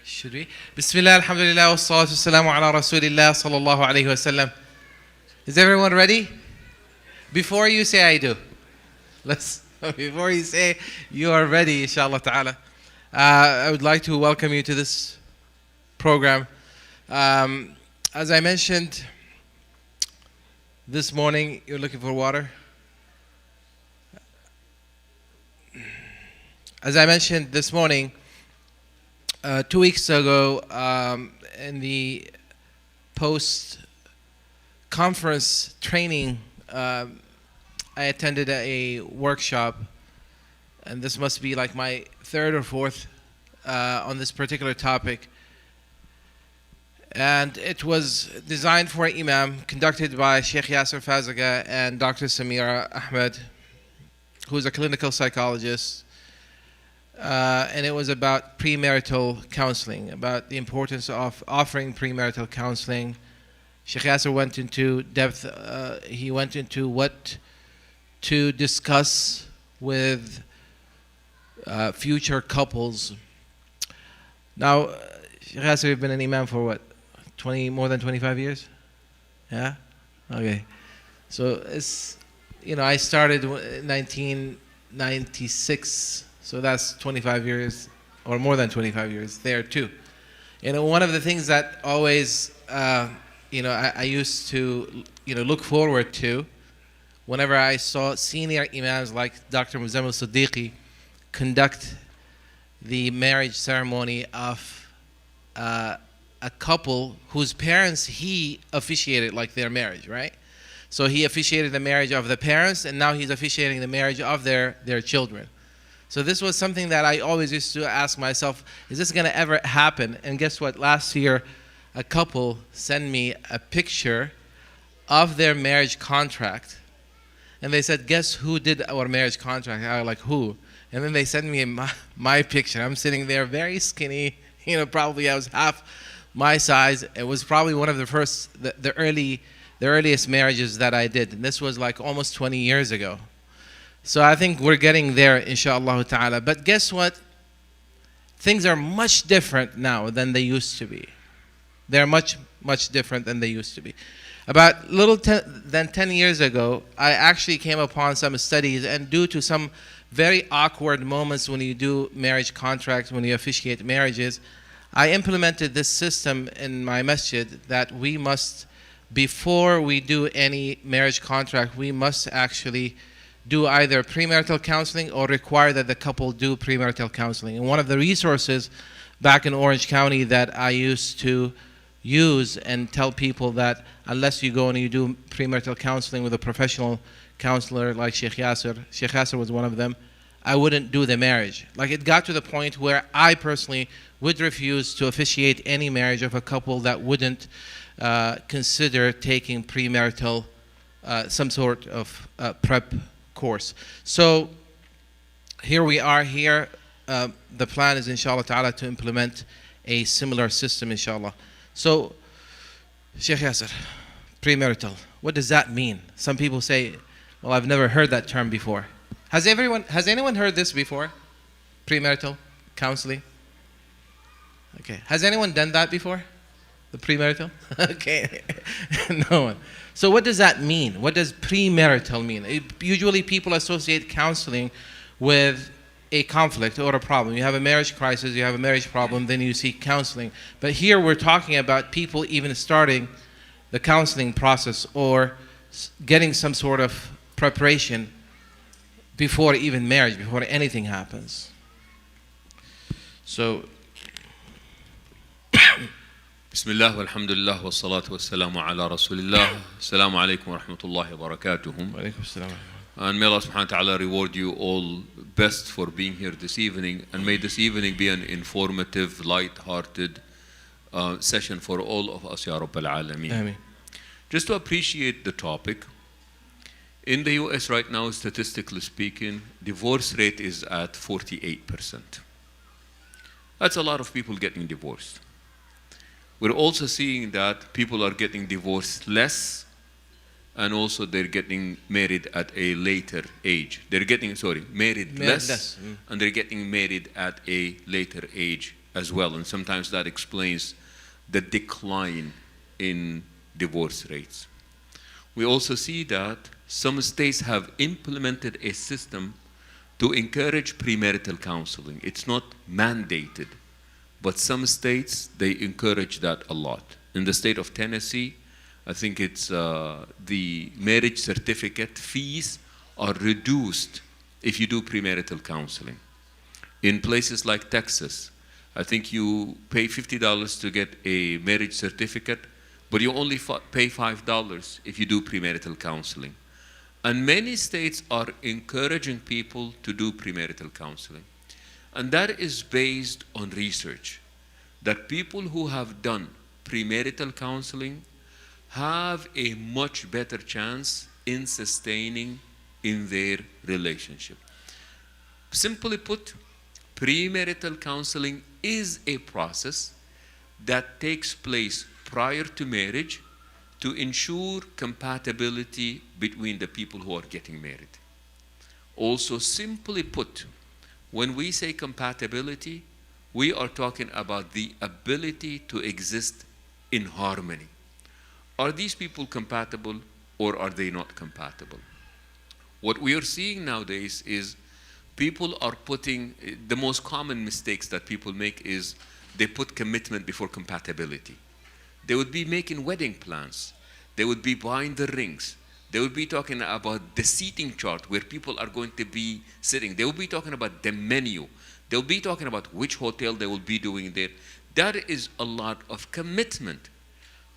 Should we? Bismillah, alhamdulillah, wassalatu wassalamu ala rasulillah sallallahu alayhi wasallam. Is everyone ready? Before you say I do, before you say you are ready, inshallah ta'ala, I would like to welcome you to this program. As I mentioned this morning, you're looking for water? As I mentioned this morning, 2 weeks ago, in the post-conference training, I attended a workshop, and this must be like my third or fourth on this particular topic. And it was designed for Imam, conducted by Sheikh Yasir Fazaga and Dr. Samira Ahmed, who's a clinical psychologist. And it was about premarital counseling, about the importance of offering premarital counseling. Sheikh Yasser went into depth. He went into what to discuss with future couples. Now, Sheikh Yasser, you've been an Imam for what? More than 25 years? Yeah? Okay. So it's, I started in 1996. So that's 25 years, or more than 25 years there too. One of the things that always, I used to, look forward to whenever I saw senior imams like Dr. Muzammil Siddiqui conduct the marriage ceremony of a couple whose parents he officiated like their marriage, right? So he officiated the marriage of the parents, and now he's officiating the marriage of their children. So this was something that I always used to ask myself, is this going to ever happen? And guess what? Last year, a couple sent me a picture of their marriage contract. And they said, guess who did our marriage contract? I was like, who? And then they sent me my picture. I'm sitting there very skinny. Probably I was half my size. It was probably one of the first, the earliest marriages that I did. And this was like almost 20 years ago. So I think we're getting there, inshaAllah ta'ala. But guess what? Things are much different now than they used to be. They're much, much different than they used to be. About than 10 years ago, I actually came upon some studies, and due to some very awkward moments when you do marriage contracts, when you officiate marriages, I implemented this system in my masjid that we must, before we do any marriage contract, we must actually do either premarital counseling or require that the couple do premarital counseling. And one of the resources back in Orange County that I used to use and tell people that unless you go and you do premarital counseling with a professional counselor like Sheikh Yasser was one of them, I wouldn't do the marriage. Like, it got to the point where I personally would refuse to officiate any marriage of a couple that wouldn't consider taking premarital, some sort of prep course. So here we are here. The plan is, inshallah ta'ala, to implement a similar system, inshallah. So, Sheikh Yasser, premarital, what does that mean? Some people say, well, I've never heard that term before. Has anyone heard this before? Premarital counseling? Okay. Has anyone done that before? The premarital? Okay. No one. So what does that mean? What does premarital mean? Usually people associate counseling with a conflict or a problem. You have a marriage crisis, you have a marriage problem, then you seek counseling. But here we're talking about people even starting the counseling process or getting some sort of preparation before even marriage, before anything happens. So, Bismillah, walhamdulillah, wassalatu wassalamu ala rasulillah. Assalamu alaikum wa rahmatullahi wa barakatuhum. And may Allah subhanahu wa ta'ala reward you all best for being here this evening. And may this evening be an informative, light-hearted session for all of us, Ya Rabbal Alameen. Ameen. Just to appreciate the topic, in the US right now, statistically speaking, divorce rate is at 48%. That's a lot of people getting divorced. We're also seeing that people are getting divorced less, and also they're getting married at a later age. They're getting, married less, and they're getting married at a later age as well, and sometimes that explains the decline in divorce rates. We also see that some states have implemented a system to encourage premarital counseling. It's not mandated, but some states, they encourage that a lot. In the state of Tennessee, I think it's the marriage certificate fees are reduced if you do premarital counseling. In places like Texas, I think you pay $50 to get a marriage certificate, but you only pay $5 if you do premarital counseling. And many states are encouraging people to do premarital counseling. And that is based on research, that people who have done premarital counseling have a much better chance in sustaining in their relationship. Simply put, premarital counseling is a process that takes place prior to marriage to ensure compatibility between the people who are getting married. Also, simply put, when we say compatibility, we are talking about the ability to exist in harmony. Are these people compatible or are they not compatible? What we are seeing nowadays is people are putting, the most common mistakes that people make is they put commitment before compatibility. They would be making wedding plans. They would be buying the rings. They would be talking about the seating chart where people are going to be sitting. They will be talking about the menu. They'll be talking about which hotel they will be doing there. That is a lot of commitment.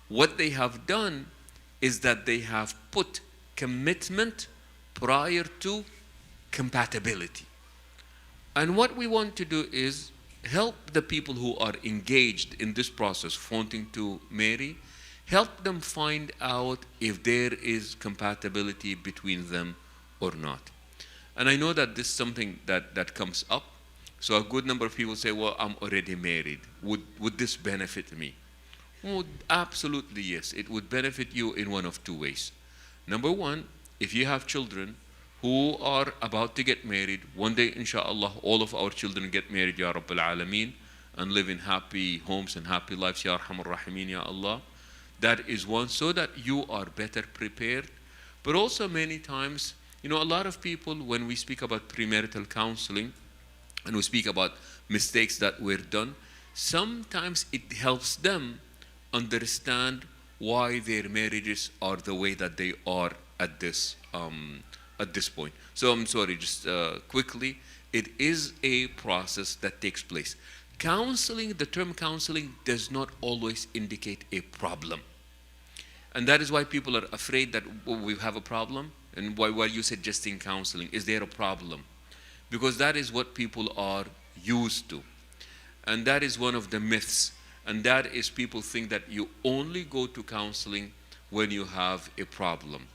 What they have done is that they have put commitment prior to compatibility. And what we want to do is help the people who are engaged in this process, wanting to marry, help them find out if there is compatibility between them or not. And I know that this is something that comes up. So a good number of people say, well, I'm already married. Would this benefit me? Well, absolutely yes. It would benefit you in one of two ways. Number one, if you have children who are about to get married, one day, inshallah, all of our children get married, Ya Rabbil Alameen, and live in happy homes and happy lives, Ya Arhamar Rahimin, Ya Allah. That is one, so that you are better prepared. But also many times, a lot of people, when we speak about premarital counseling, and we speak about mistakes that were done, sometimes it helps them understand why their marriages are the way that they are at this point. So I'm sorry, just quickly, it is a process that takes place. Counseling, the term counseling does not always indicate a problem. And that is why people are afraid that we have a problem. And why are you suggesting counseling? Is there a problem? Because that is what people are used to. And that is one of the myths. And that is people think that you only go to counseling when you have a problem,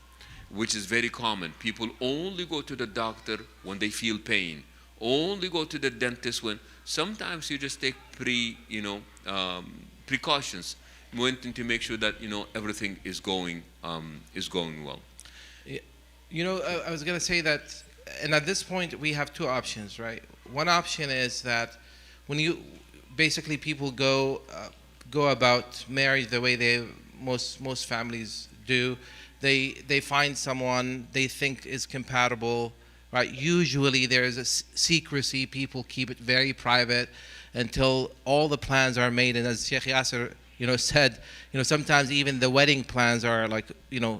which is very common. People only go to the doctor when they feel pain. Only go to the dentist when sometimes you just take precautions, wanting to make sure that everything is going well. I was going to say that, and at this point we have two options, right? One option is that when people go about marriage the way most families do, they find someone they think is compatible, right? Usually there is a secrecy. People keep it very private until all the plans are made. And as Sheikh Yasir, said, sometimes even the wedding plans are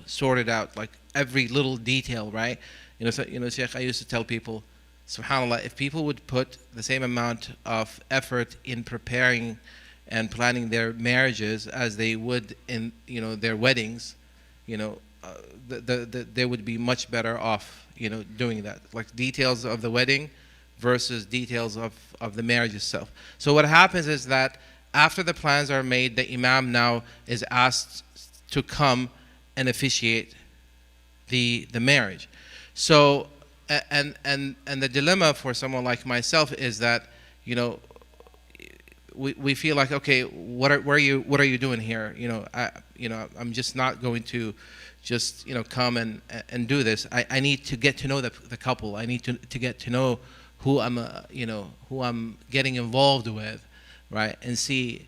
sorted out, like every little detail, right? Sheikh, I used to tell people, subhanAllah, if people would put the same amount of effort in preparing and planning their marriages as they would in, their weddings, they would be much better off, doing that. Like details of the wedding versus details of the marriage itself. So what happens is that after the plans are made, the Imam now is asked to come and officiate the marriage. So, and the dilemma for someone like myself is that, we feel like, okay, what are you doing here? I'm just not going to just come and do this. I need to get to know the couple. I need to get to know who I'm getting involved with right? And see.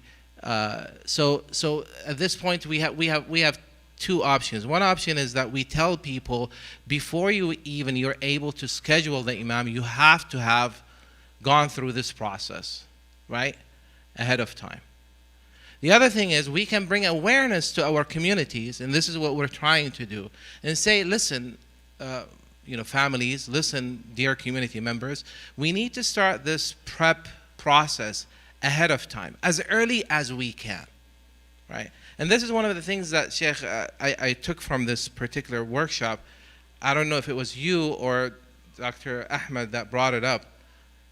So at this point, we have two options. One option is that we tell people before you're able to schedule the imam, you have to have gone through this process, right, ahead of time. The other thing is we can bring awareness to our communities, and this is what we're trying to do, and say, listen, families, listen, dear community members, we need to start this prep process ahead of time, as early as we can, right? And this is one of the things that Sheikh, I took from this particular workshop. I don't know if it was you or Dr. Ahmed that brought it up,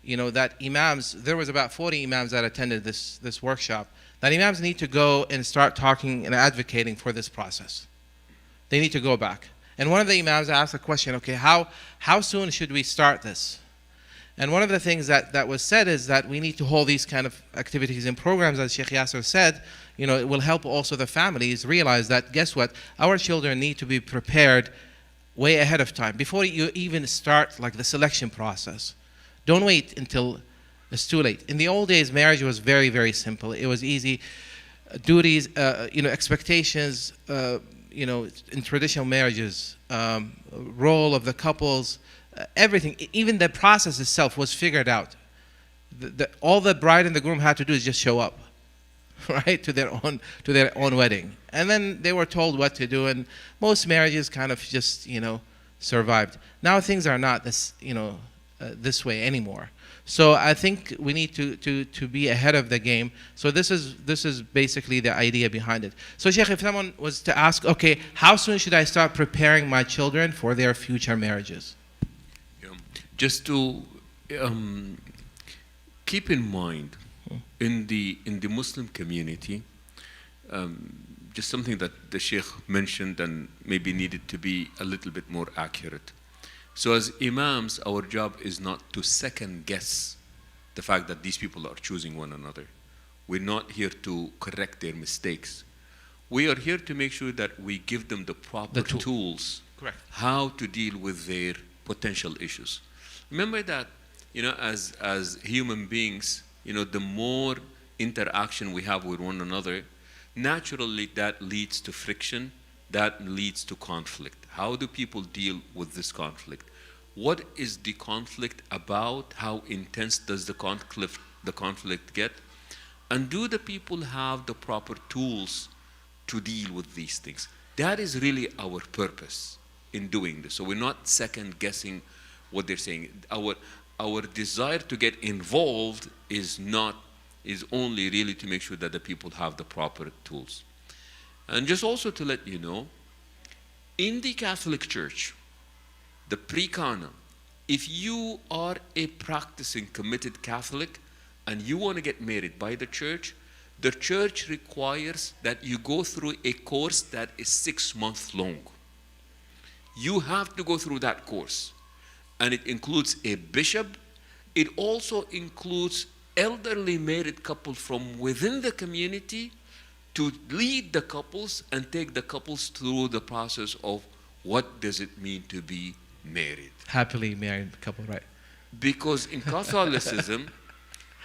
that imams, there was about 40 imams that attended this workshop, that imams need to go and start talking and advocating for this process. They need to go back. And one of the imams asked a question, okay, how soon should we start this? And one of the things that was said is that we need to hold these kind of activities and programs, as Sheikh Yasir said, it will help also the families realize that, guess what, our children need to be prepared way ahead of time, before you even start like the selection process. Don't wait until it's too late. In the old days, marriage was very, very simple. It was easy. Duties, expectations, in traditional marriages, role of the couples, everything, even the process itself was figured out. All the bride and the groom had to do is just show up, right, to their own wedding, and then they were told what to do. And most marriages kind of just survived. Now things are not this way anymore. So I think we need to be ahead of the game. So this is basically the idea behind it. So Sheikh, if someone was to ask, okay, how soon should I start preparing my children for their future marriages? Just to keep in mind, in the Muslim community, just something that the Sheikh mentioned and maybe needed to be a little bit more accurate. So as imams, our job is not to second guess the fact that these people are choosing one another. We're not here to correct their mistakes. We are here to make sure that we give them the proper tools, correct, how to deal with their potential issues. Remember that, as human beings, the more interaction we have with one another, naturally that leads to friction, that leads to conflict. How do people deal with this conflict? What is the conflict about? How intense does the conflict get? And do the people have the proper tools to deal with these things? That is really our purpose in doing this. So we're not second guessing what they're saying. Our desire to get involved is only really to make sure that the people have the proper tools. And just also to let you know, in the Catholic Church, the pre-canon, if you are a practicing committed Catholic and you want to get married by the church requires that you go through a course that is 6 months long. You have to go through that course. And it includes a bishop. It also includes elderly married couples from within the community to lead the couples and take the couples through the process of what does it mean to be married. Happily married couple, right? Because in Catholicism,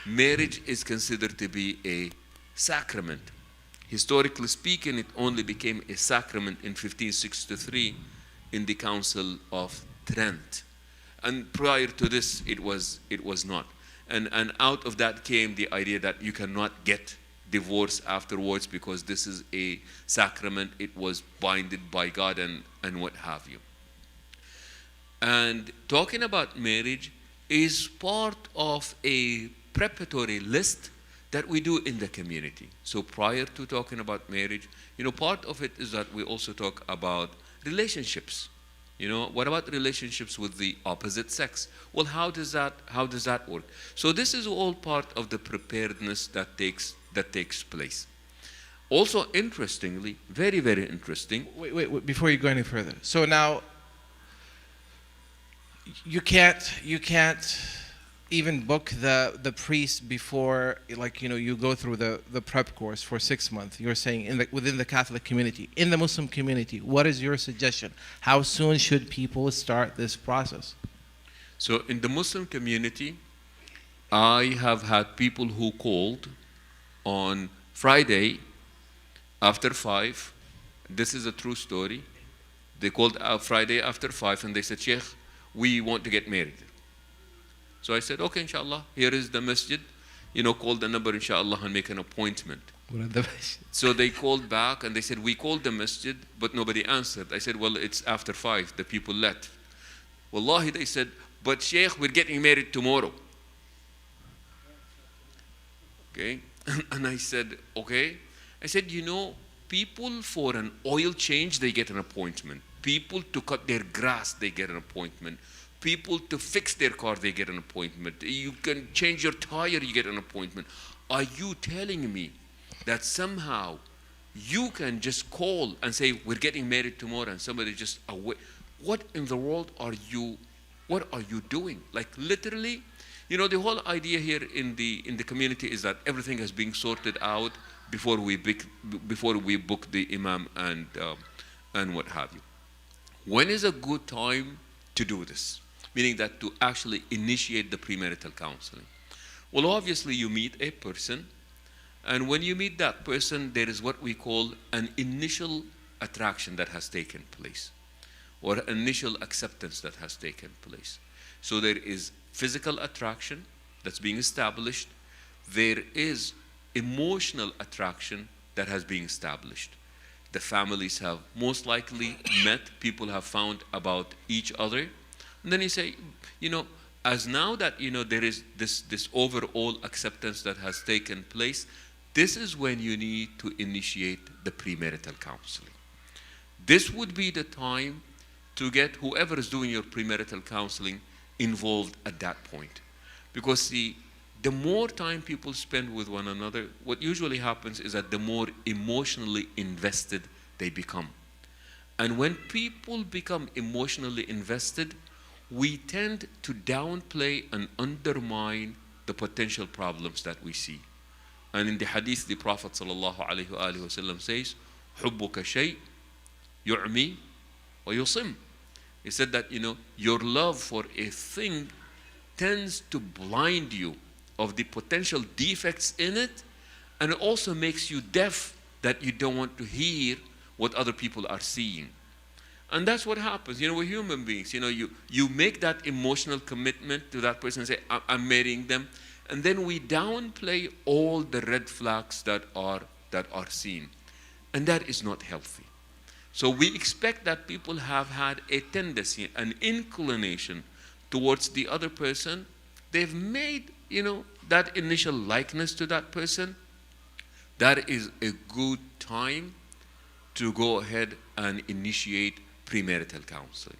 marriage is considered to be a sacrament. Historically speaking, it only became a sacrament in 1563 in the Council of Trent. And prior to this, it was not. And out of that came the idea that you cannot get divorce afterwards because this is a sacrament. It was binded by God and what have you. And talking about marriage is part of a preparatory list that we do in the community. So prior to talking about marriage, part of it is that we also talk about relationships. What about relationships with the opposite sex? Well, how does that work? So this is all part of the preparedness that takes place. Also, interestingly, very, very interesting. Wait, before you go any further. So now, you can't even book the priest before, you go through the prep course for 6 months. You're saying within the Catholic community. In the Muslim community, what is your suggestion? How soon should people start this process? So in the Muslim community, I have had people who called on Friday after 5. This is a true story. They called Friday after 5 and they said, Sheikh, we want to get married. So I said, okay, inshallah, here is the masjid. Call the number, inshallah, and make an appointment. So they called back and they said, we called the masjid, but nobody answered. I said, well, it's after 5. The people left. Wallahi, they said, but Sheikh, we're getting married tomorrow. Okay? And I said, okay. I said, people for an oil change, they get an appointment. People to cut their grass, they get an appointment. People to fix their car, they get an appointment. You can change your tire, you get an appointment. Are you telling me that somehow you can just call and say, we're getting married tomorrow, and somebody just away? What in the world are you doing? Like literally, the whole idea here in the community is that everything is being sorted out before we book the Imam and what have you. When is a good time to do this? Meaning that to actually initiate the premarital counseling. Well, obviously you meet a person, and when you meet that person, there is what we call an initial attraction that has taken place, or initial acceptance that has taken place. So there is physical attraction that's being established. There is emotional attraction that has been established. The families have most likely met, people have found about each other. And then you say, as now that, there is this overall acceptance that has taken place, this is when you need to initiate the premarital counseling. This would be the time to get whoever is doing your premarital counseling involved at that point. Because see, the more time people spend with one another, what usually happens is that the more emotionally invested they become. And when people become emotionally invested, we tend to downplay and undermine the potential problems that we see. And in the hadith, the Prophet ﷺ says, حُبُّكَ شَيْء يُعْمِي وَيُصِمْ. He said that, your love for a thing tends to blind you of the potential defects in it, and it also makes you deaf that you don't want to hear what other people are seeing. And that's what happens. We're human beings. You make that emotional commitment to that person and say, I'm marrying them. And then we downplay all the red flags that are seen. And that is not healthy. So we expect that people have had a tendency, an inclination towards the other person. They've made, that initial likeness to that person. That is a good time to go ahead and initiate premarital counseling.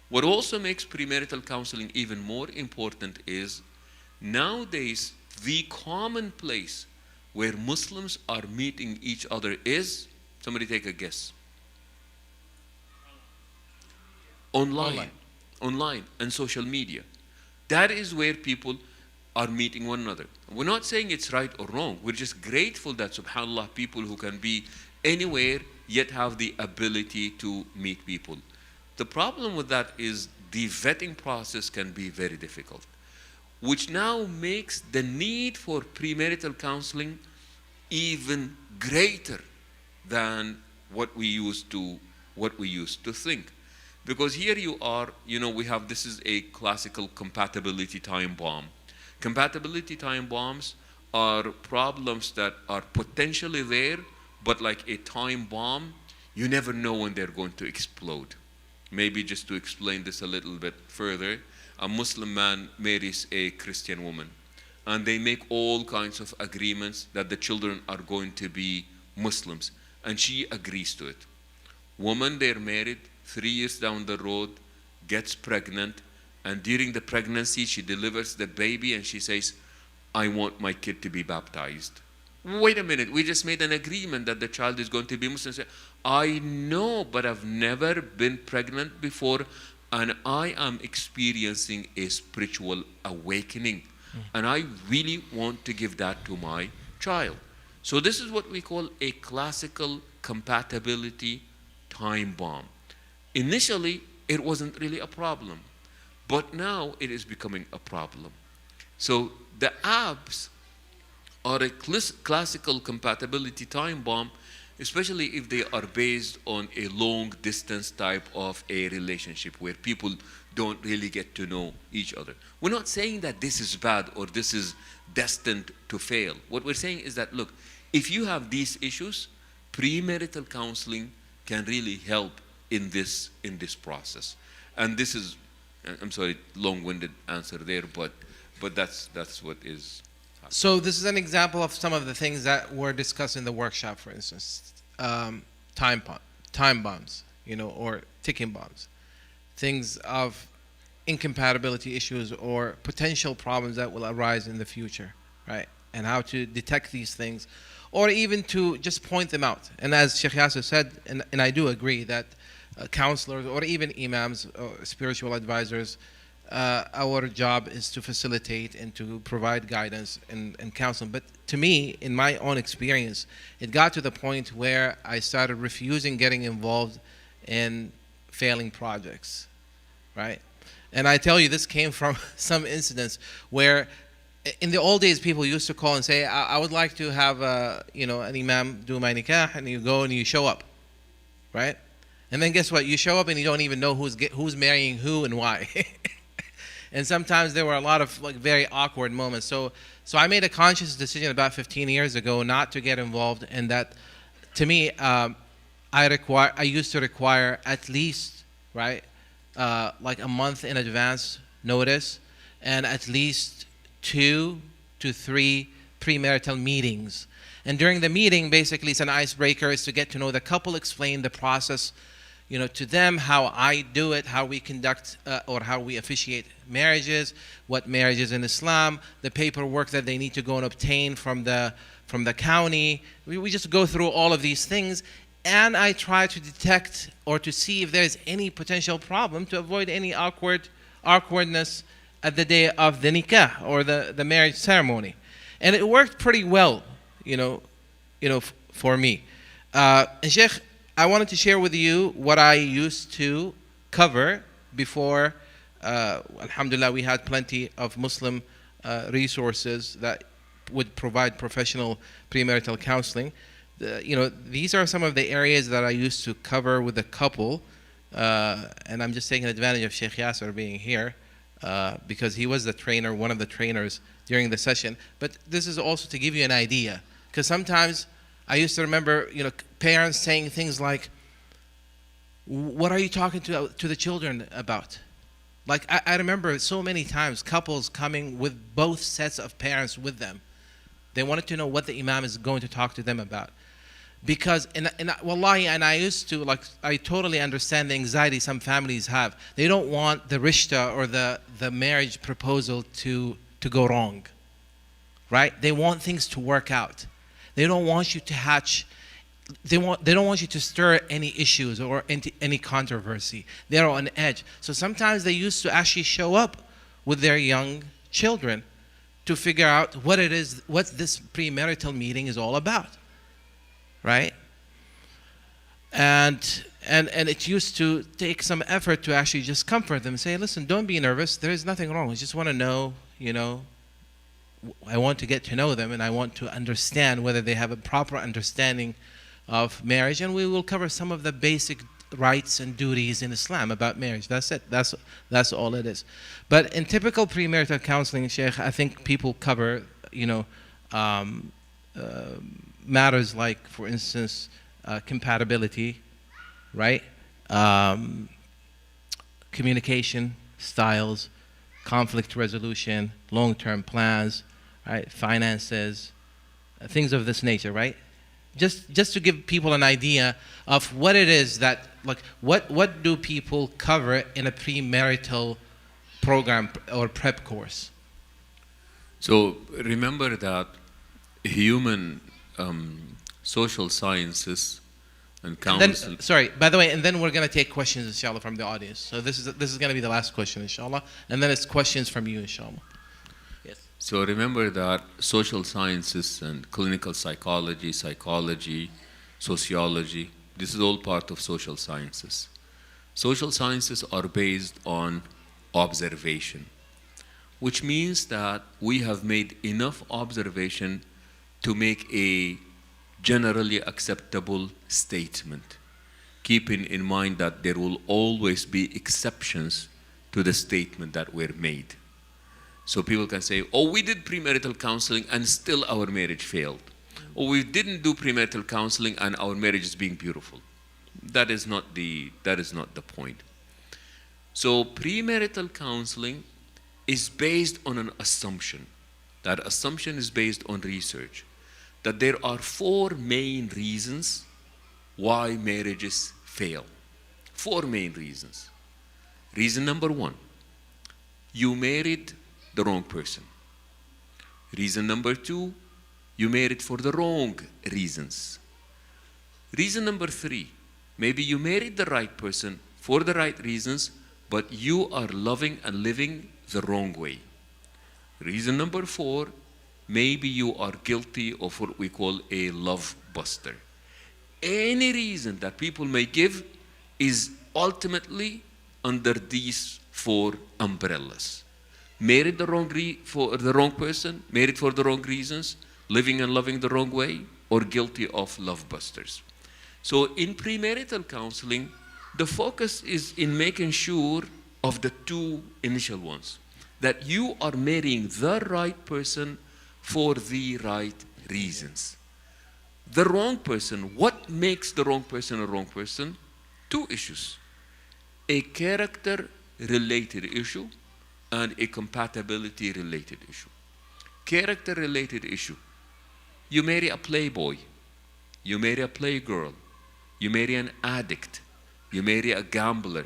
What also makes premarital counseling even more important is nowadays the common place where Muslims are meeting each other is, somebody take a guess. Online and social media. That is where people are meeting one another. We're not saying it's right or wrong. We're just grateful that, subhanAllah, people who can be anywhere yet have the ability to meet people. The problem with that is the vetting process can be very difficult, which now makes the need for premarital counseling even greater than what we used to think. Because here you are, we have, this is a classical compatibility time bomb. Compatibility time bombs are problems that are potentially there, but like a time bomb, you never know when they're going to explode. Maybe just to explain this a little bit further, a Muslim man marries a Christian woman, and they make all kinds of agreements that the children are going to be Muslims, and she agrees to it. Woman, they're married, 3 years down the road, gets pregnant, and during the pregnancy, she delivers the baby, and she says, I want my kid to be baptized. Wait a minute, we just made an agreement that the child is going to be Muslim. Say, I know, but I've never been pregnant before, and I am experiencing a spiritual awakening. And I really want to give that to my child. So this is what we call a classical compatibility time bomb. Initially, it wasn't really a problem, but now it is becoming a problem. So the apps are a classical compatibility time bomb, especially if they are based on a long distance type of a relationship where people don't really get to know each other. We're not saying that this is bad or this is destined to fail. What we're saying is that, look, if you have these issues, premarital counseling can really help in this process. And this is, I'm sorry, long-winded answer there, but that's what is happening. So this is an example of some of the things that were discussed in the workshop, for instance. Time bombs, or ticking bombs. Things of incompatibility issues or potential problems that will arise in the future, right? And how to detect these things, or even to just point them out. And as Sheikh Yasir said, and I do agree that counselors or even imams or spiritual advisors, our job is to facilitate and to provide guidance and counseling. But to me, in my own experience, it got to the point where I started refusing getting involved in failing projects, right? And I tell you, this came from some incidents where in the old days, people used to call and say, I would like to have an imam do my nikah, and you go and you show up, right? And then guess what? You show up and you don't even know who's marrying who and why. And sometimes there were a lot of very awkward moments. So I made a conscious decision about 15 years ago not to get involved in that. To me, I used to require at least, right, a month in advance notice, and at least 2 to 3 premarital meetings. And during the meeting, basically, it's an icebreaker. It's to get to know the couple, explain the process, to them, how I do it, how we conduct or how we officiate marriages, what marriage is in Islam, the paperwork that they need to go and obtain from the county. We just go through all of these things, and I try to detect or to see if there's any potential problem to avoid any awkwardness at the day of the nikah or the marriage ceremony. And it worked pretty well, for me. And Sheikh, I wanted to share with you what I used to cover before. Alhamdulillah, we had plenty of Muslim resources that would provide professional premarital counseling. These are some of the areas that I used to cover with a couple, and I'm just taking advantage of Sheikh Yasir being here because he was the trainer, one of the trainers during the session. But this is also to give you an idea, because sometimes I used to remember, parents saying things like, "What are you talking to the children about?" I remember so many times couples coming with both sets of parents with them. They wanted to know what the imam is going to talk to them about. Because, wallahi, and I used to, I totally understand the anxiety some families have. They don't want the rishta or the marriage proposal to go wrong, right? They want things to work out. They don't want you to hatch. They don't want you to stir any issues or any controversy. They're on edge. So sometimes they used to actually show up with their young children to figure out what this premarital meeting is all about, right? And it used to take some effort to actually just comfort them and say, listen, don't be nervous. There is nothing wrong. I just want to know, I want to get to know them, and I want to understand whether they have a proper understanding of marriage, and we will cover some of the basic rights and duties in Islam about marriage. That's it. That's all it is. But in typical premarital counseling, Sheikh, I think people cover, matters like, for instance, compatibility, right? Communication styles, conflict resolution, long-term plans, right? Finances, things of this nature, right? Just to give people an idea of what it is that, what do people cover in a premarital program or prep course? So remember that human social sciences and counsel. By the way, and then we're going to take questions, inshallah, from the audience. So this is going to be the last question, inshallah, and then it's questions from you, inshallah. Yes. So remember that social sciences and clinical psychology, sociology, this is all part of social sciences. Social sciences are based on observation, which means that we have made enough observation to make a generally acceptable statement, keeping in mind that there will always be exceptions to the statement that were made. So people can say, oh, we did premarital counseling and still our marriage failed. Or we didn't do premarital counseling and our marriage is being beautiful. That is not the point. So premarital counseling is based on an assumption. That assumption is based on research. That there are 4 main reasons why marriages fail. 4 main reasons. Reason number 1, you married the wrong person. Reason number 2, you married for the wrong reasons. Reason number 3, maybe you married the right person for the right reasons, but you are loving and living the wrong way. Reason number 4, maybe you are guilty of what we call a love buster. Any reason that people may give is ultimately under these 4 umbrellas. Married the wrong for the wrong person, married for the wrong reasons, living and loving the wrong way, or guilty of love busters. So in premarital counseling, the focus is in making sure of the 2 initial ones, that you are marrying the right person for the right reasons. The wrong person, what makes the wrong person a wrong person? 2 issues. A character-related issue and a compatibility-related issue. Character-related issue. You marry a playboy. You marry a playgirl. You marry an addict. You marry a gambler.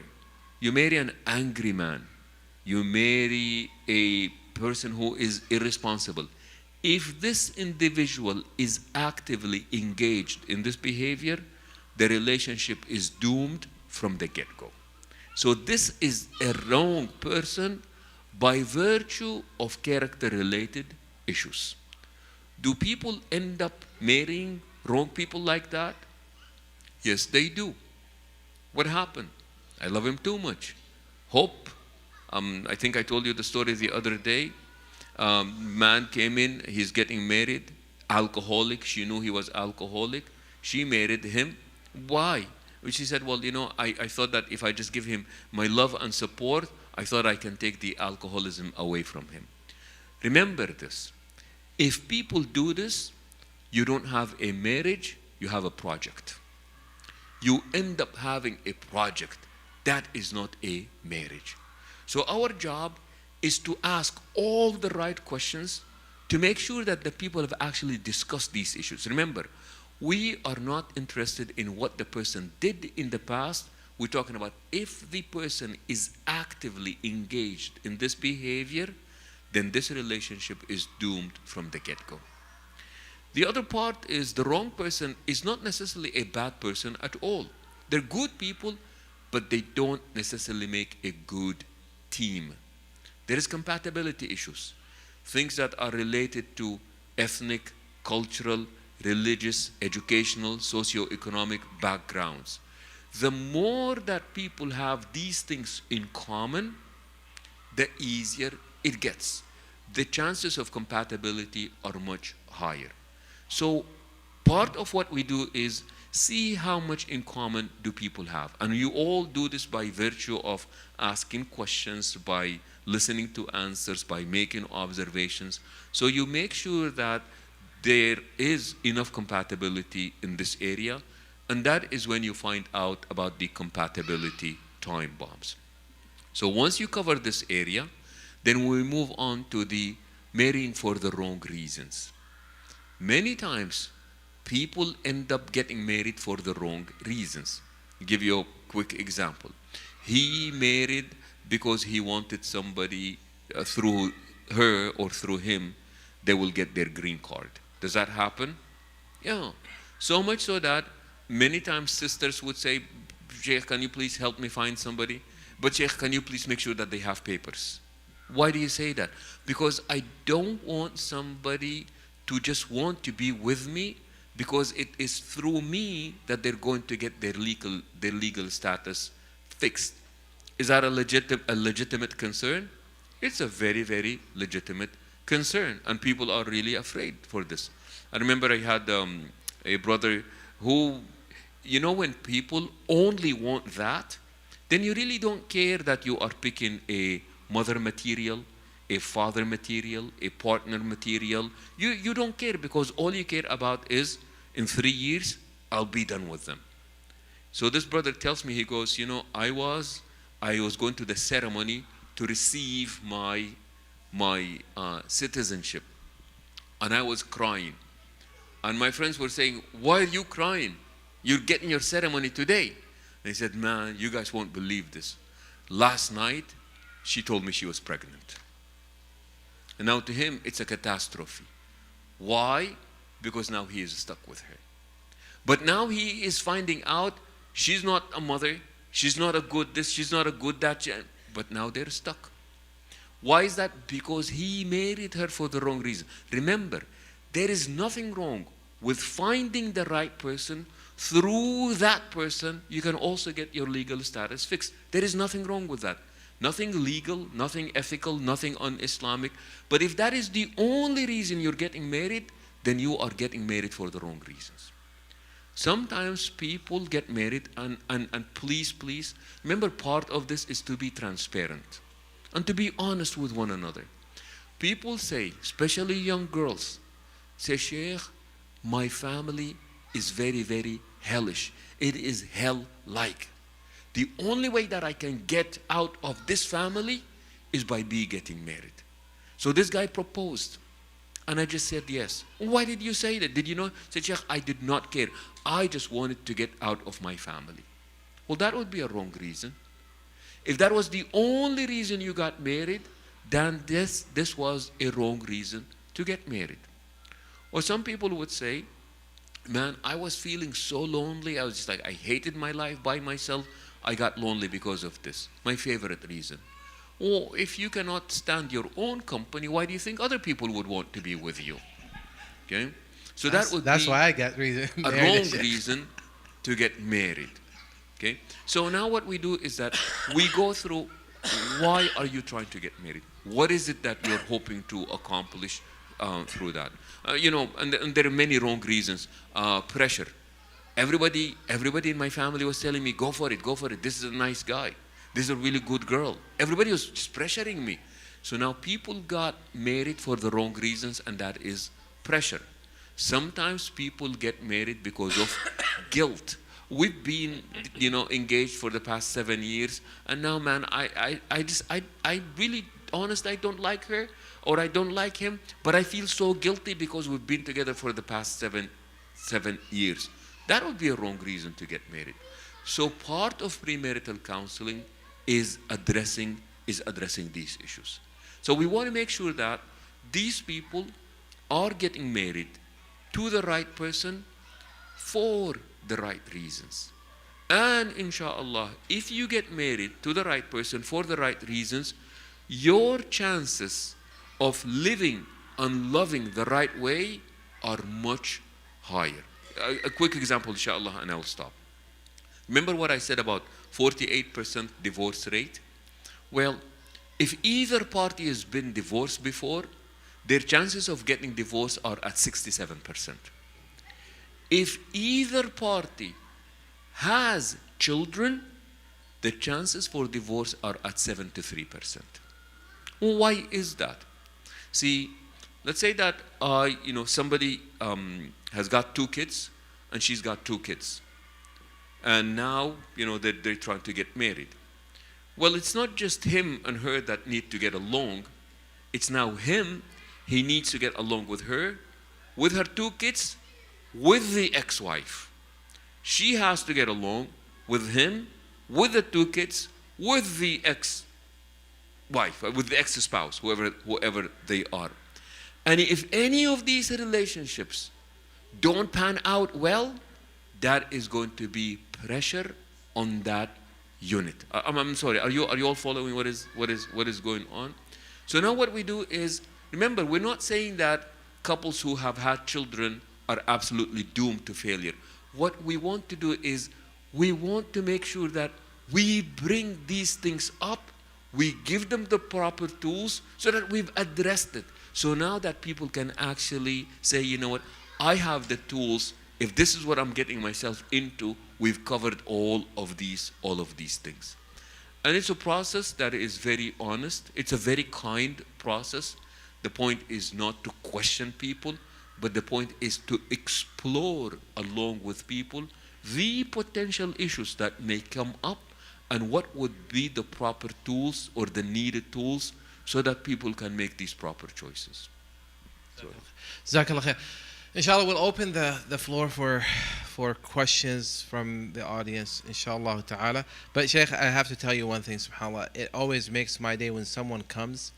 You marry an angry man. You marry a person who is irresponsible. If this individual is actively engaged in this behavior, the relationship is doomed from the get-go. So this is a wrong person by virtue of character-related issues. Do people end up marrying wrong people like that? Yes, they do. What happened? I love him too much. Hope. I think I told you the story the other day. Man came in, he's getting married, alcoholic. She knew he was alcoholic. She married him. Why? She said, well, I thought that if I just give him my love and support, I thought I can take the alcoholism away from him. Remember this. If people do this, you don't have a marriage, you have a project. You end up having a project. That is not a marriage. So our job is to ask all the right questions to make sure that the people have actually discussed these issues. Remember, we are not interested in what the person did in the past. We're talking about if the person is actively engaged in this behavior, then this relationship is doomed from the get-go. The other part is the wrong person is not necessarily a bad person at all. They're good people, but they don't necessarily make a good team. There is compatibility issues, things that are related to ethnic, cultural, religious, educational, socio-economic backgrounds. The more that people have these things in common, the easier it gets. The chances of compatibility are much higher. So part of what we do is see how much in common do people have. And you all do this by virtue of asking questions, by listening to answers, by making observations. So you make sure that there is enough compatibility in this area, and that is when you find out about the compatibility time bombs. So once you cover this area, then we move on to the marrying for the wrong reasons. Many times, people end up getting married for the wrong reasons. I'll give you a quick example. He married because he wanted somebody through her or through him, they will get their green card. Does that happen? Yeah. So much so that many times sisters would say, Sheikh, can you please help me find somebody? But Sheikh, can you please make sure that they have papers? Why do you say that? Because I don't want somebody to just want to be with me because it is through me that they're going to get their legal status fixed. Is that a legitimate concern? It's a very, very legitimate concern, and people are really afraid for this. I remember I had a brother who, when people only want that, then you really don't care that you are picking a mother material, a father material, a partner material. You don't care, because all you care about is, in 3 years, I'll be done with them. So this brother tells me, he goes, I was going to the ceremony to receive my citizenship, and I was crying. And my friends were saying, why are you crying? You're getting your ceremony today. And he said, man, you guys won't believe this. Last night, she told me she was pregnant. And now to him, it's a catastrophe. Why? Because now he is stuck with her. But now he is finding out she's not a mother, she's not a good this, she's not a good that, but now they're stuck. Why is that? Because he married her for the wrong reason. Remember, there is nothing wrong with finding the right person. Through that person, you can also get your legal status fixed. There is nothing wrong with that. Nothing legal, nothing ethical, nothing un-Islamic. But if that is the only reason you're getting married, then you are getting married for the wrong reasons. Sometimes people get married, and please, remember, part of this is to be transparent and to be honest with one another. People say, especially young girls, say, Sheikh, my family is very, very hellish. It is hell-like. The only way that I can get out of this family is by getting married. So this guy proposed, and I just said yes. Why did you say that? Did you know? I said, Sheikh, I did not care. I just wanted to get out of my family. Well, that would be a wrong reason. If that was the only reason you got married, then this was a wrong reason to get married. Or some people would say, man, I was feeling so lonely. I was just like, I hated my life by myself. I got lonely because of this. My favorite reason. Or if you cannot stand your own company, why do you think other people would want to be with you? Okay? So that's why I got a wrong reason to get married. Okay? So now what we do is that we go through, why are you trying to get married? What is it that you're hoping to accomplish through that? And there are many wrong reasons. Pressure. Everybody in my family was telling me, go for it. This is a nice guy. This is a really good girl. Everybody was just pressuring me. So now people got married for the wrong reasons, and that is pressure. Sometimes people get married because of guilt. We've been, engaged for the past 7 years, and now, man, I really, honestly, I don't like her, or I don't like him, but I feel so guilty because we've been together for the past seven years. That would be a wrong reason to get married. So part of premarital counseling is addressing these issues. So we want to make sure that these people are getting married to the right person for the right reasons. And inshallah, if you get married to the right person for the right reasons, your chances of living and loving the right way are much higher. A quick example, inshallah, and I'll stop. Remember what I said about 48% divorce rate? Well, if either party has been divorced before, their chances of getting divorced are at 67%. If either party has children, the chances for divorce are at 73%. Why is that? See, let's say that somebody has got 2 kids and she's got 2 kids. And now, they're trying to get married. Well, it's not just him and her that need to get along. It's now him. He needs to get along with her 2 kids, with the ex-wife. She has to get along with him, with the 2 kids, with the ex-wife, with the ex-spouse, whoever they are. And if any of these relationships don't pan out well, that is going to be pressure on that unit. I'm sorry. Are you all following what is going on? So now what we do is, remember, we're not saying that couples who have had children are absolutely doomed to failure. What we want to do is, we want to make sure that we bring these things up, we give them the proper tools so that we've addressed it. So now that people can actually say, you know what, I have the tools. If this is what I'm getting myself into, we've covered all of these things. And it's a process that is very honest. It's a very kind process. The point is not to question people, but the point is to explore along with people the potential issues that may come up and what would be the proper tools or the needed tools so that people can make these proper choices. Jazakallah khair. Inshallah, we'll open the floor for questions from the audience, inshallah ta'ala. But Shaykh, I have to tell you one thing, subhanAllah. It always makes my day when someone comes,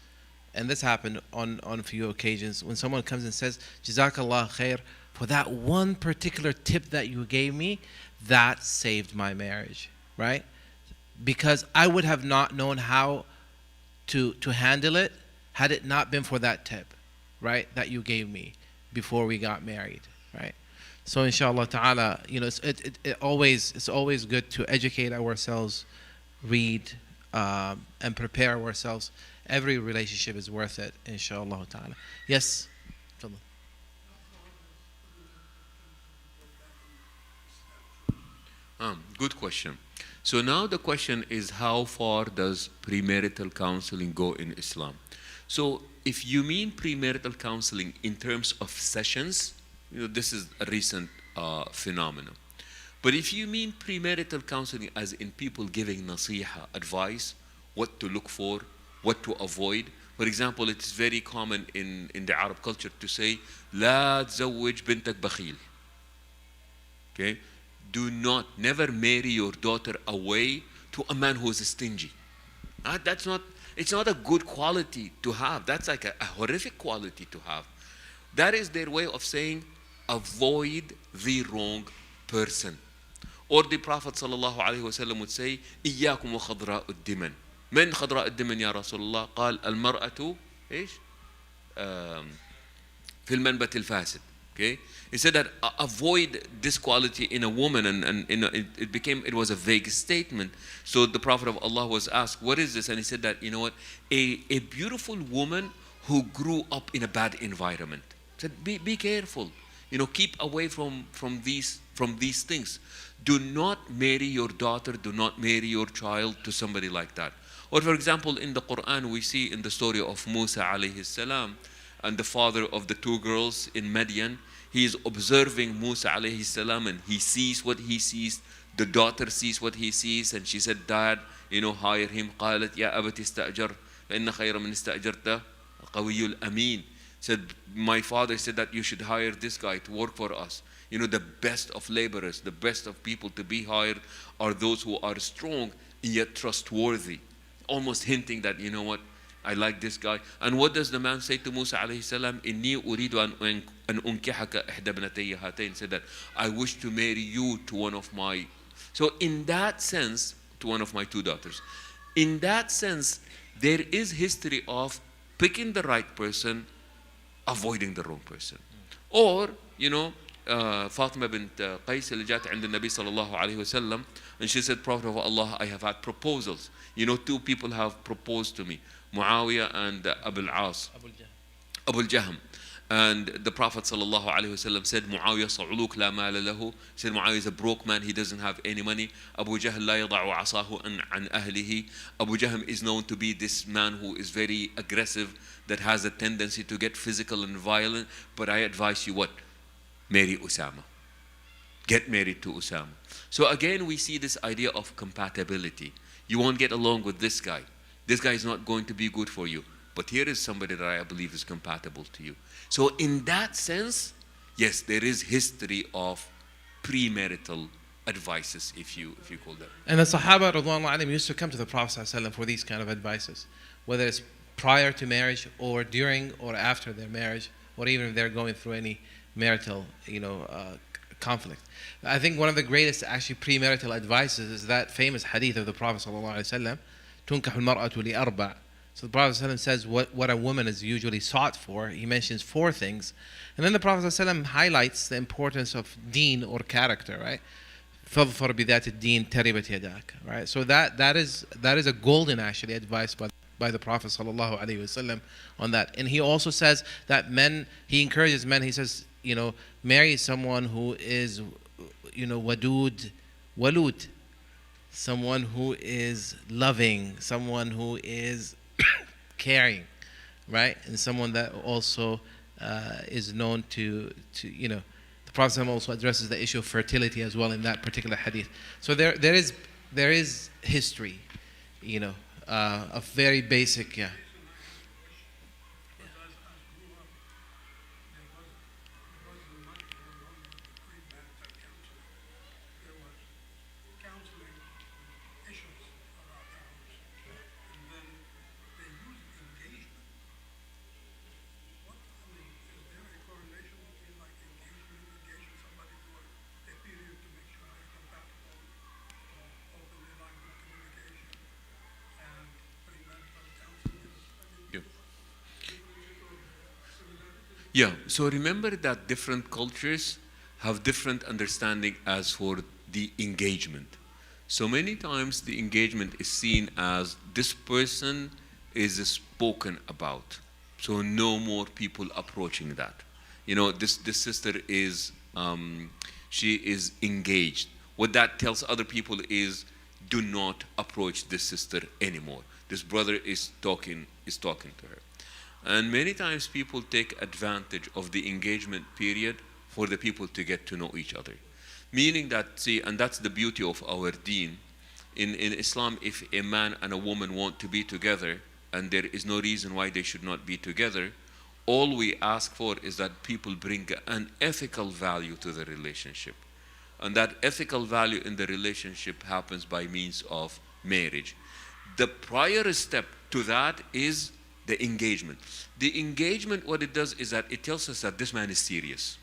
and this happened on a few occasions, when someone comes and says, Jazakallah khair, for that one particular tip that you gave me, that saved my marriage, right? Because I would have not known how to handle it had it not been for that tip, right, that you gave me before we got married, right? So inshallah ta'ala, it's always good to educate ourselves, read, and prepare ourselves. Every relationship is worth it, inshallah ta'ala. Yes? Good question. So now the question is, how far does premarital counseling go in Islam? So if you mean premarital counseling in terms of sessions, this is a recent phenomenon. But if you mean premarital counseling as in people giving nasiha, advice, what to look for, what to avoid. For example, it is very common in the Arab culture to say, لا تزوج بنتك بخيل. Okay? Do not, never marry your daughter away to a man who is stingy. It's not a good quality to have. That's like a horrific quality to have. That is their way of saying, avoid the wrong person. Or the Prophet sallallahu alaihi wasallam would say, إياكم وخضراء الدمن. من خضراء الدمن يا رسول الله؟ قال المرأة إيش؟ في المنبت الفاسد. Okay? He said that avoid this quality in a woman, and it was a vague statement. So the Prophet of Allah was asked, what is this? And he said that, a beautiful woman who grew up in a bad environment. He said, be careful. Keep away from these things. Do not marry your daughter, do not marry your child to somebody like that. Or for example, in the Quran, we see in the story of Musa alayhi salam, and the father of the two girls in Madian, he is observing Musa alayhi salam, and he sees what he sees. The daughter sees what he sees, and she said, Dad, hire him. قالت يا أبت استأجر فإن خير من استأجرته قوي الأمين. Said, my father said that you should hire this guy to work for us. The best of laborers, the best of people to be hired are those who are strong and yet trustworthy. Almost hinting that, I like this guy. And what does the man say to Musa alayhi salam? إني أريد أن أنكحك إحدى ابنتي هاتين. Said that I wish to marry you to one of my. So in that sense, to one of my two daughters. In that sense, there is history of picking the right person, avoiding the wrong person. Or, Fatima bint Qais اللي جات عند النبي صلى الله عليه وسلم, and she said, Prophet of Allah, I have had proposals. Two people have proposed to me, Muawiyah and Abu al-As, Abu al-Jahm. And the Prophet sallallahu alaihi wasallam said, Muawiyah صعلوك لا مال له. Said Muawiyah is a broke man, he doesn't have any money. Abu Jahl لا يضع عصاه عن أهله. Abu Jahl is known to be this man who is very aggressive, that has a tendency to get physical and violent. But I advise you what? Marry Usama. Get married to Usama. So again, we see this idea of compatibility. You won't get along with this guy. This guy is not going to be good for you. But here is somebody that I believe is compatible to you. So in that sense, yes, there is history of premarital advices, if you call them. And the Sahaba radhiyallahu anhum used to come to the Prophet ﷺ for these kind of advices, whether it's prior to marriage or during or after their marriage, or even if they're going through any marital, conflict. I think one of the greatest actually premarital advices is that famous hadith of the Prophet ﷺ, تُنْكَحُ الْمَرْأَةُ لِأَرْبَعٍ. So the Prophet ﷺ says what a woman is usually sought for. He mentions 4 things. And then the Prophet ﷺ highlights the importance of deen or character, right? فَظْفَرْ بِذَاتِ الدِّينِ تَرِبَتْ يَدَاكَ. Right? So that is a golden actually advice by the Prophet ﷺ on that. And he also says that he encourages men, he says, marry someone who is, wadud, walud, someone who is loving, someone who is caring, right? And someone that also is known to the Prophet also addresses the issue of fertility as well in that particular hadith. So there is history, of very basic, yeah. Yeah, so remember that different cultures have different understanding as for the engagement. So many times the engagement is seen as this person is spoken about. So no more people approaching that. This sister is, she is engaged. What that tells other people is, do not approach this sister anymore. This brother is talking to her. And many times people take advantage of the engagement period for the people to get to know each other. Meaning that, see, and that's the beauty of our deen. In Islam, if a man and a woman want to be together, and there is no reason why they should not be together, all we ask for is that people bring an ethical value to the relationship. And that ethical value in the relationship happens by means of marriage. The prior step to that is the engagement. The engagement, what it does is that it tells us that this man is serious.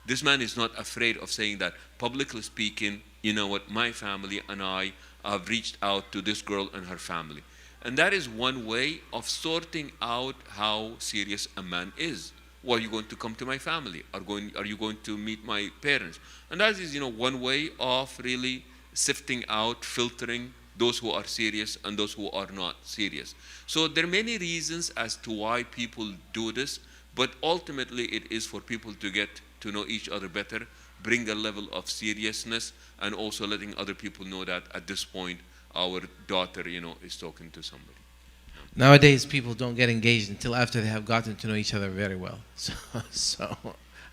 This man is not afraid of saying that, publicly speaking, you know what, my family and I have reached out to this girl and her family. And that is one way of sorting out how serious a man is. Well, are you going to come to my family? Are you going to meet my parents? And that is, one way of really sifting out, filtering those who are serious and those who are not serious. So there are many reasons as to why people do this, but ultimately it is for people to get to know each other better, bring a level of seriousness, and also letting other people know that at this point our daughter, is talking to somebody. Nowadays, people don't get engaged until after they have gotten to know each other very well. So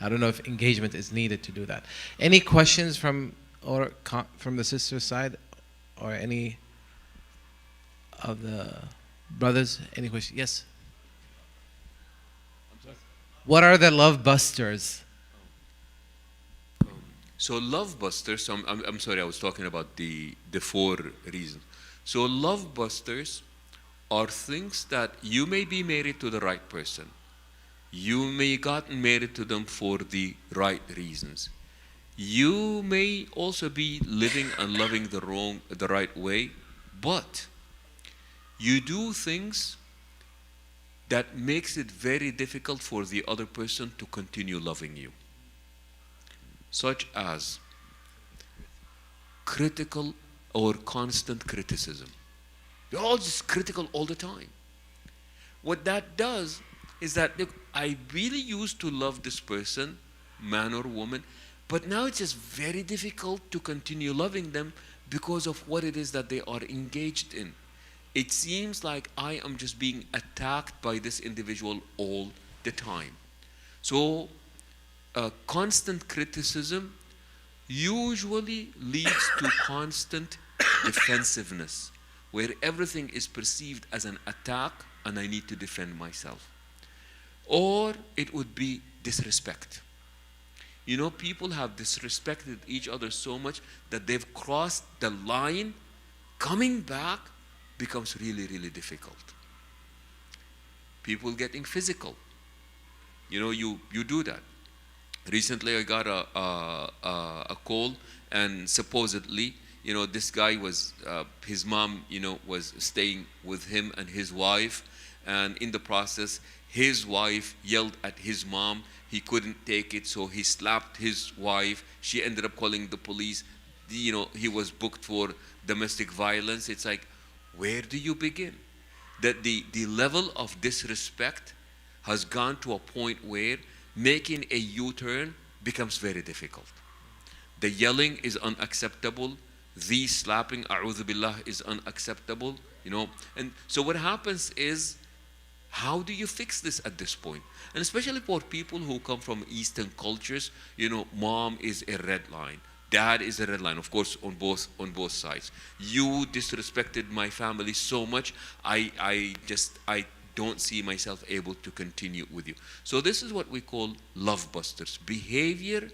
I don't know if engagement is needed to do that. Any questions from the sister's side, or any of the brothers? Any questions? Yes. I'm sorry. What are the love busters? So love busters. I'm sorry. I was talking about the 4 reasons. So love busters are things that you may be married to the right person. You may gotten married to them for the right reasons. You may also be living and loving the right way, but you do things that makes it very difficult for the other person to continue loving you. Such as critical or constant criticism. You're all just critical all the time. What that does is that, look, I really used to love this person, man or woman, but now it's just very difficult to continue loving them because of what it is that they are engaged in. It seems like I am just being attacked by this individual all the time. So constant criticism usually leads to constant defensiveness, where everything is perceived as an attack and I need to defend myself. Or it would be disrespect. People have disrespected each other so much that they've crossed the line. Coming back becomes really, really difficult. People getting physical. You do that. Recently, I got a call, and supposedly, this guy was, his mom, was staying with him and his wife, and in the process, his wife yelled at his mom. He couldn't take it, so he slapped his wife. She ended up calling the police. He was booked for domestic violence. It's like, where do you begin? That the level of disrespect has gone to a point where making a U-turn becomes very difficult. The yelling is unacceptable. The slapping, a'udhu billah, is unacceptable. And so what happens is, how do you fix this at this point? And especially for people who come from Eastern cultures, mom is a red line, dad is a red line, of course, on both sides. You disrespected my family so much, I don't see myself able to continue with you. So this is what we call love busters. Behavior,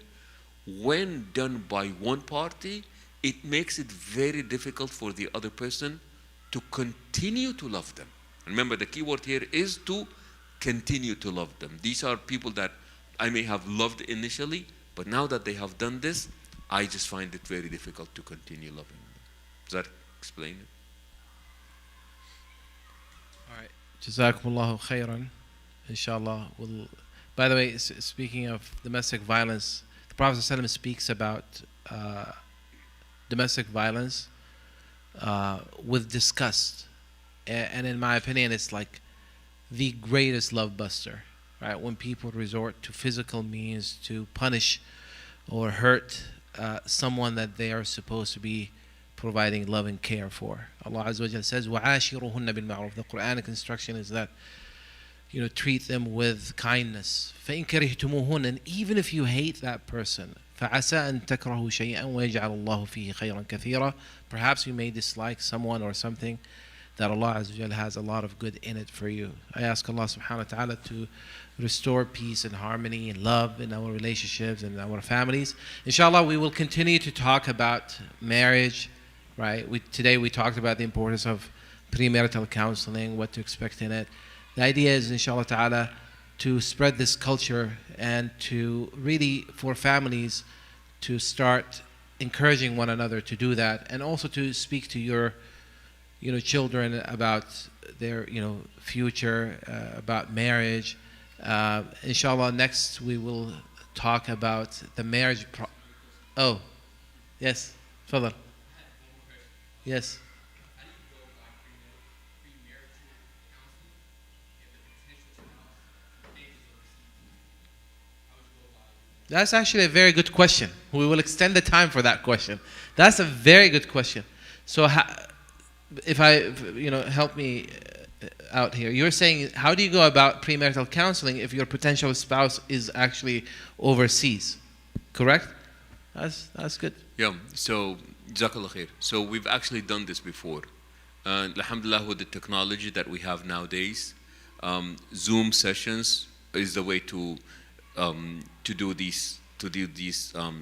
when done by one party, it makes it very difficult for the other person to continue to love them. Remember, the key word here is to continue to love them. These are people that I may have loved initially, but now that they have done this, I just find it very difficult to continue loving them. Does that explain it? All right. Jazakumullahu khairan. Inshallah. By the way, speaking of domestic violence, the Prophet ﷺ speaks about domestic violence with disgust. And in my opinion, it's like the greatest love buster, right? When people resort to physical means to punish or hurt someone that they are supposed to be providing love and care for. Allah Azza wa Jalla says, وَعَاشِرُهُنَّ بِالْمَعْرُوفِ. The Quranic instruction is that, treat them with kindness. فَإِن كَرِهْتُمُوهُنَّ. And even if you hate that person, فَعَسَىٰ أَن تَكْرَهُ شَيْئًا وَيَجْعَلَ اللَّهُ فِيهِ خَيْرًا كَثِيرًا. Perhaps you may dislike someone or something that Allah Azza wa Jalla has a lot of good in it for you. I ask Allah subhanahu wa ta'ala to restore peace and harmony and love in our relationships and our families. Inshallah, we will continue to talk about marriage, right? Today we talked about the importance of premarital counseling, what to expect in it. The idea is, inshallah ta'ala, to spread this culture and to really, for families, to start encouraging one another to do that, and also to speak to your children about their, future, about marriage. Inshallah, next we will talk about the marriage. Oh, yes, Fadal. Yes. That's actually a very good question. We will extend the time for that question. That's a very good question. So, help me out here. You're saying, how do you go about premarital counseling if your potential spouse is actually overseas? Correct? That's good. Yeah. So, Jazakallah khair. So we've actually done this before. Alhamdulillah, with the technology that we have nowadays, Zoom sessions is the way to do these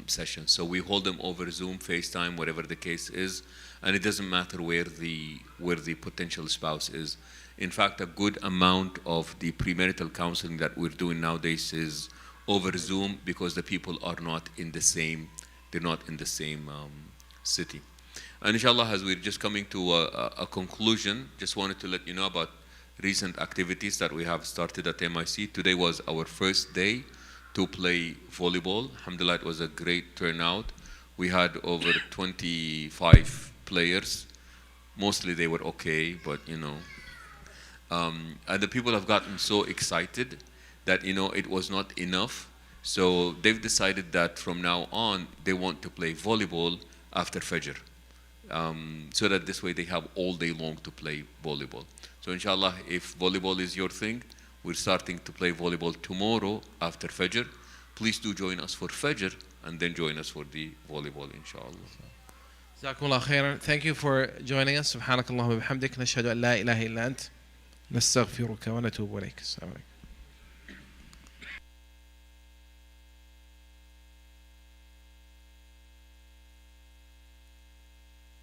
sessions. So we hold them over Zoom, FaceTime, whatever the case is, and it doesn't matter where the potential spouse is. In fact, a good amount of the premarital counseling that we're doing nowadays is over Zoom, because the people are not in the same city. And inshallah, as we're just coming to a conclusion, just wanted to let you know about recent activities that we have started at MIC. Today was our first day to play volleyball. Alhamdulillah, it was a great turnout. We had over 25 players. Mostly they were okay, but and the people have gotten so excited that it was not enough. So they've decided that from now on they want to play volleyball after Fajr, so that this way they have all day long to play volleyball. So inshallah, if volleyball is your thing, we're starting to play volleyball tomorrow after Fajr. Please do join us for Fajr and then join us for the volleyball, inshallah. Jazakumullah khairan. Thank you for joining us. Subhanakallah wa bihamdik. Nashhadu an la ilaha illa ant. Nastaghfiruka wa natubu ilayk. Assalamu alaikum.